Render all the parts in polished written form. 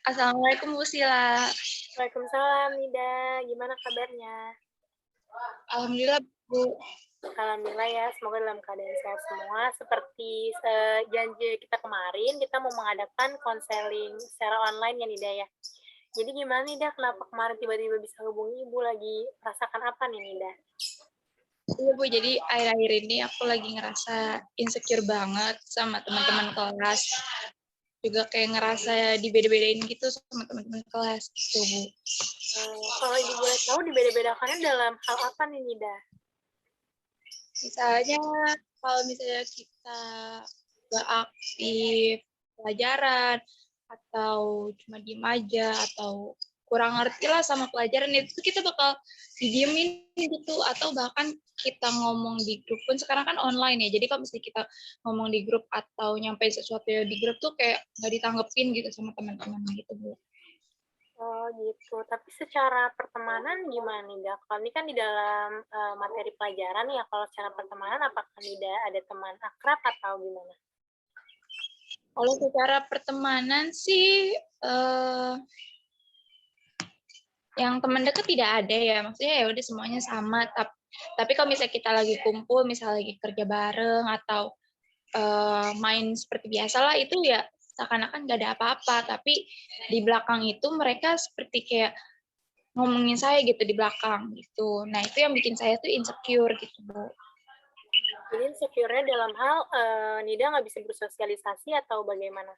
Assalamualaikum Bu Sila. Waalaikumsalam Nida, gimana kabarnya? Alhamdulillah Bu. Alhamdulillah ya, semoga dalam keadaan sehat semua. Seperti janji kita kemarin, kita mau mengadakan konseling secara online ya Nida ya. Jadi gimana Nida, kenapa kemarin tiba-tiba bisa hubungi Ibu, lagi merasakan apa nih Nida? Iya Bu, jadi akhir-akhir ini aku lagi ngerasa insecure banget sama teman-teman kelas. Juga kayak ngerasa dibeda-bedain gitu sama teman-teman kelas gitu Bu. Kalau Ibu boleh tahu dibeda-bedakannya dalam hal apa nih Nida? Misalnya kalau misalnya kita gak aktif pelajaran atau cuma diem aja atau kurang ngerti lah sama pelajaran itu kita bakal didiemin gitu, atau bahkan kita ngomong di grup pun sekarang kan online ya, jadi kalau misalnya kita ngomong di grup atau nyampein sesuatu di grup tuh kayak nggak ditanggepin gitu sama teman-teman gitu Bu. Oh gitu, tapi secara pertemanan gimana Nida? Kalau ini kan di dalam materi pelajaran ya, kalau secara pertemanan apakah Nida ada teman akrab atau gimana? Kalau secara pertemanan sih yang teman dekat tidak ada ya, maksudnya ya udah semuanya sama. Tapi kalau misalnya kita lagi kumpul, misalnya lagi kerja bareng atau main seperti biasa lah, itu ya seakan-akan gak ada apa-apa, tapi di belakang itu mereka seperti kayak ngomongin saya gitu di belakang gitu. Nah itu yang bikin saya tuh insecure gitu Bu. Jadi insecure-nya dalam hal Nida nggak bisa bersosialisasi atau bagaimana?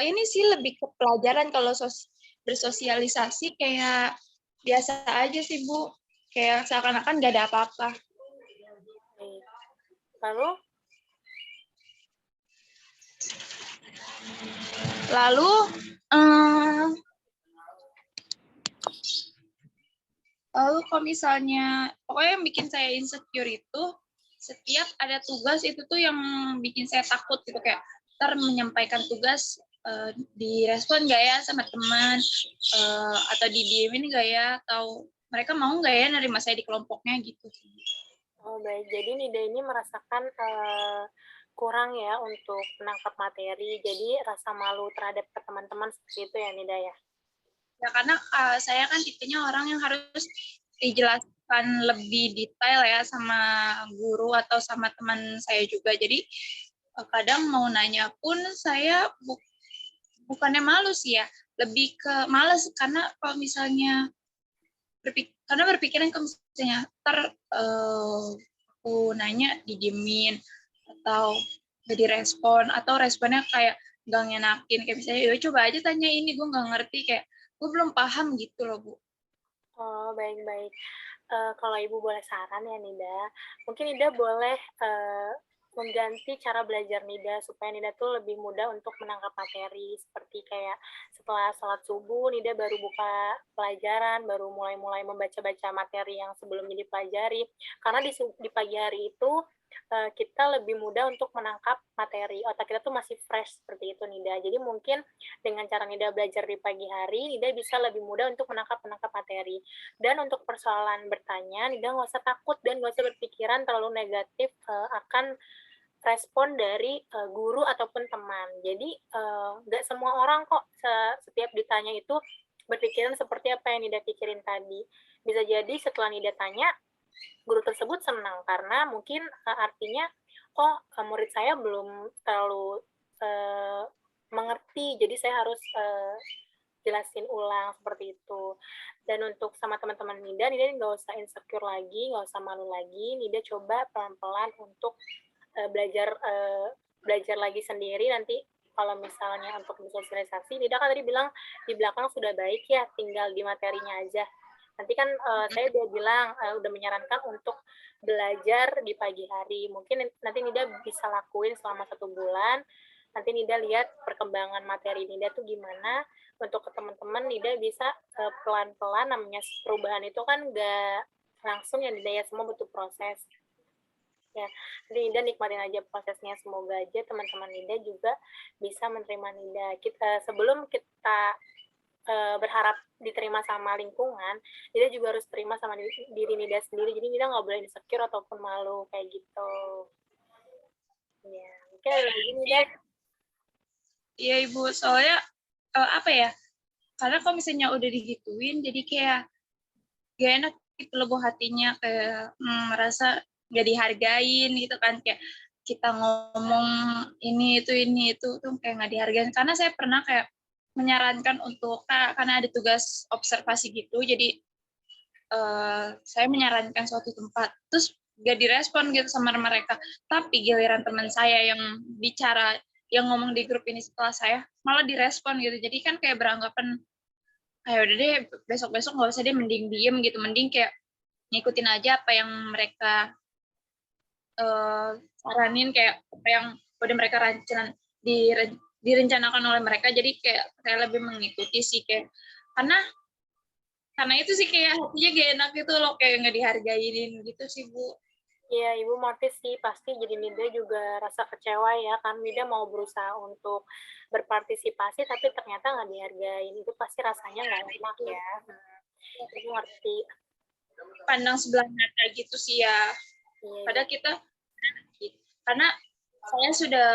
Ini sih lebih ke pelajaran, kalau bersosialisasi kayak biasa aja sih Bu, kayak seakan-akan gak ada apa-apa. Lalu? Lalu kalau misalnya, pokoknya yang bikin saya insecure itu setiap ada tugas itu tuh yang bikin saya takut gitu, kayak ntar menyampaikan tugas direspon nggak ya sama teman, atau didiemin nggak ya, atau mereka mau nggak ya nerima saya di kelompoknya gitu. Oh baik, jadi Nida ini merasakan kurang ya untuk menangkap materi, jadi rasa malu terhadap teman-teman seperti itu ya Nida ya? Ya karena saya kan tipenya orang yang harus dijelaskan lebih detail ya sama guru atau sama teman saya juga. Jadi kadang mau nanya pun saya bukannya malu sih ya, lebih ke males, karena kalau misalnya berpikiran kalau misalnya ntar aku nanya didiemin atau gak direspon, atau responnya kayak gak ngenakin, kayak misalnya ya coba aja tanya ini, gue gak ngerti, kayak gue belum paham gitu loh Bu. Oh baik-baik. Kalau Ibu boleh saran ya Nida, mungkin Nida boleh mengganti cara belajar Nida supaya Nida tuh lebih mudah untuk menangkap materi, seperti kayak setelah sholat subuh Nida baru buka pelajaran, baru mulai membaca-baca materi yang sebelumnya dipelajari, karena di pagi hari itu kita lebih mudah untuk menangkap materi, otak kita tuh masih fresh seperti itu Nida. Jadi mungkin dengan cara Nida belajar di pagi hari, Nida bisa lebih mudah untuk menangkap materi. Dan untuk persoalan bertanya, Nida nggak usah takut dan nggak usah berpikiran terlalu negatif akan respon dari guru ataupun teman. Jadi nggak semua orang kok setiap ditanya itu berpikiran seperti apa yang Nida pikirin tadi. Bisa jadi setelah Nida tanya, guru tersebut senang karena mungkin artinya murid saya belum terlalu mengerti, jadi saya harus jelasin ulang seperti itu. Dan untuk sama teman-teman Nida nggak usah insecure lagi, nggak usah malu lagi. Nida coba pelan-pelan untuk belajar lagi sendiri. Nanti kalau misalnya untuk bersosialisasi, Nida kan tadi bilang di belakang sudah baik ya, tinggal di materinya aja. Nanti kan saya udah bilang, udah menyarankan untuk belajar di pagi hari. Mungkin nanti Nida bisa lakuin selama 1 bulan. Nanti Nida lihat perkembangan materi Nida tuh gimana. Untuk ke teman-teman Nida bisa pelan-pelan, namanya perubahan itu kan nggak langsung ya Nida ya, semua butuh proses. Ya, jadi Nida nikmatin aja prosesnya. Semoga aja teman-teman Nida juga bisa menerima Nida. Sebelum kita berharap diterima sama lingkungan, Nida juga harus terima sama diri Nida sendiri. Jadi Nida nggak boleh insecure ataupun malu kayak gitu. Ya, mungkin ada lagi Nida. Iya Ibu, soalnya apa ya? Karena kalau misalnya udah digituin, jadi kayak gak enak gitu loh hatinya, kayak merasa gak dihargain gitu kan, kayak kita ngomong ini itu tuh kayak nggak dihargain. Karena saya pernah kayak menyarankan untuk karena ada tugas observasi gitu, jadi saya menyarankan suatu tempat, terus gak direspon gitu sama mereka. Tapi giliran teman saya yang bicara, yang ngomong di grup ini setelah saya, malah direspon gitu. Jadi kan kayak beranggapan, kayak udah deh besok-besok nggak usah deh, mending diem gitu, mending kayak ngikutin aja apa yang mereka saranin, kayak apa yang udah mereka direncanakan oleh mereka. Jadi kayak saya lebih mengikuti sih, kayak karena itu sih kayak hatinya gak enak gitu loh, kayak nggak dihargainin gitu sih Bu. Iya, Ibu ngerti sih, pasti jadi Nida juga rasa kecewa ya, kan Nida mau berusaha untuk berpartisipasi, tapi ternyata nggak dihargain, itu pasti rasanya nggak enak ya. Ibu ngerti. Pandang sebelah mata gitu sih ya. Iya, Padahal kita, karena saya sudah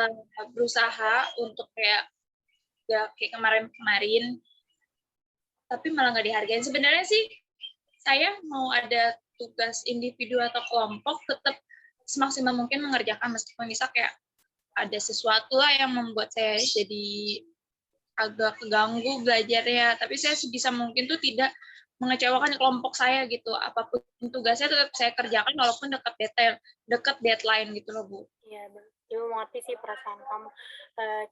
berusaha untuk kayak ya kayak kemarin-kemarin, tapi malah nggak dihargain. Sebenarnya sih saya mau ada tugas individu atau kelompok, tetap semaksimal mungkin mengerjakan, meskipun bisa kayak ada sesuatu lah yang membuat saya jadi agak keganggu belajarnya. Tapi saya sebisa mungkin tuh tidak mengecewakan kelompok saya gitu. Apapun tugasnya tetap saya kerjakan walaupun dekat deadline gitu loh Bu. Iya, Ibu mengerti sih perasaan kamu.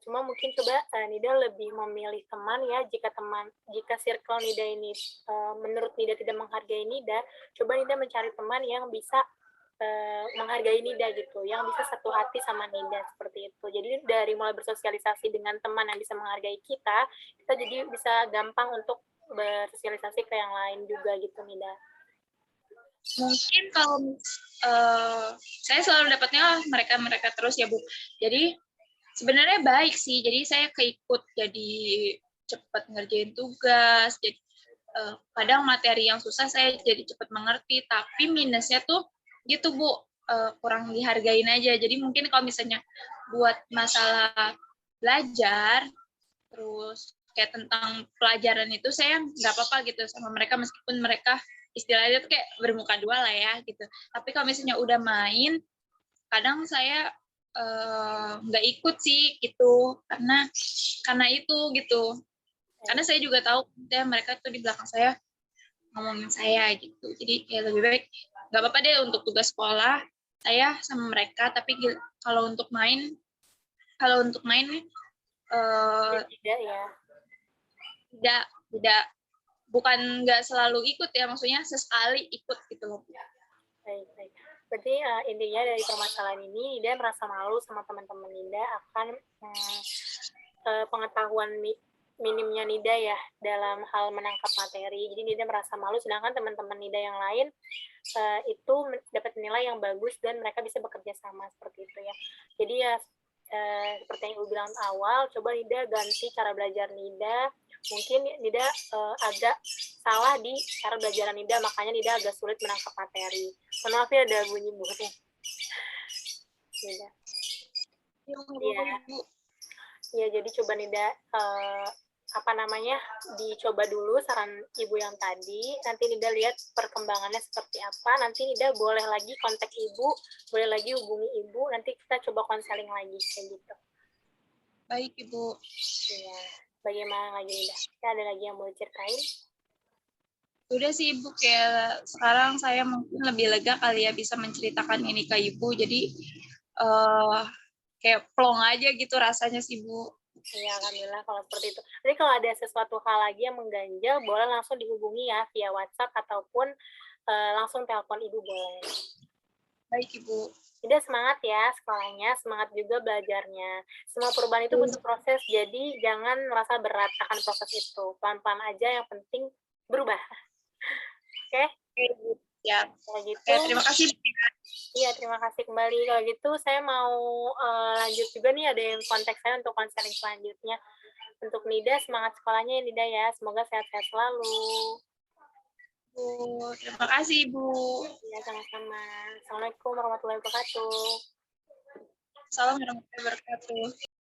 Cuma mungkin coba Nida lebih memilih teman ya, jika circle Nida ini menurut Nida tidak menghargai Nida, coba Nida mencari teman yang bisa menghargai Nida gitu, yang bisa satu hati sama Nida seperti itu. Jadi dari mulai bersosialisasi dengan teman yang bisa menghargai kita jadi bisa gampang untuk bersosialisasi ke yang lain juga gitu Nida. Mungkin kalau saya selalu dapatnya mereka terus ya Bu. Jadi sebenarnya baik sih. Jadi saya keikut jadi cepat ngerjain tugas. Jadi kadang materi yang susah saya jadi cepat mengerti. Tapi minusnya tuh gitu Bu, kurang dihargain aja. Jadi mungkin kalau misalnya buat masalah belajar, terus kayak tentang pelajaran itu saya nggak apa-apa gitu sama mereka, meskipun mereka istilahnya tuh kayak bermuka dua lah ya gitu. Tapi kalau misalnya udah main, kadang saya nggak ikut sih gitu, karena itu gitu. Karena saya juga tahu ya, mereka tuh di belakang saya ngomongin saya gitu. Jadi kayak lebih baik nggak apa-apa deh untuk tugas sekolah saya sama mereka, tapi kalau untuk main Tidak ya. tidak bukan nggak selalu ikut ya, maksudnya sesekali ikut gitu loh. Baik. Berarti intinya dari permasalahan ini, Nida merasa malu sama teman-teman Nida akan pengetahuan minimnya Nida ya dalam hal menangkap materi. Jadi Nida merasa malu, sedangkan teman-teman Nida yang lain itu dapat nilai yang bagus dan mereka bisa bekerja sama seperti itu ya. Jadi ya seperti yang Ibu bilang awal, coba Nida ganti cara belajar Nida. Mungkin Nida agak salah di cara belajar Nida, makanya Nida agak sulit menangkap materi. Maaf ya ada bunyi burung. Nida. Iya, jadi coba Nida dicoba dulu saran Ibu yang tadi, nanti Nida lihat perkembangannya seperti apa, nanti Nida boleh lagi kontak Ibu, boleh lagi hubungi Ibu, nanti kita coba konseling lagi, kayak gitu. Baik Ibu. Iya, bagaimana lagi Nida? Kita ada lagi yang mau ceritain? Udah sih Ibu, kayak sekarang saya mungkin lebih lega kali ya bisa menceritakan ini ke Ibu, jadi kayak plong aja gitu rasanya sih Bu. Iya, alhamdulillah kalau seperti itu. Jadi kalau ada sesuatu hal lagi yang mengganjal, boleh langsung dihubungi ya via WhatsApp ataupun langsung telepon Ibu boleh. Baik Ibu. Tidak semangat ya sekolahnya, semangat juga belajarnya. Semua perubahan itu butuh proses, jadi jangan merasa berat akan proses itu. Pelan-pelan aja, yang penting berubah. Oke? Ya. Kalau gitu. Terima kasih. Iya, terima kasih kembali. Kalau gitu, saya mau lanjut juga nih, ada yang kontak saya untuk konseling selanjutnya. Untuk Nida, semangat sekolahnya ya Nida ya. Semoga sehat-sehat selalu. Terima kasih Ibu. Ya, sama-sama. Assalamualaikum warahmatullahi wabarakatuh. Assalamualaikum warahmatullahi wabarakatuh.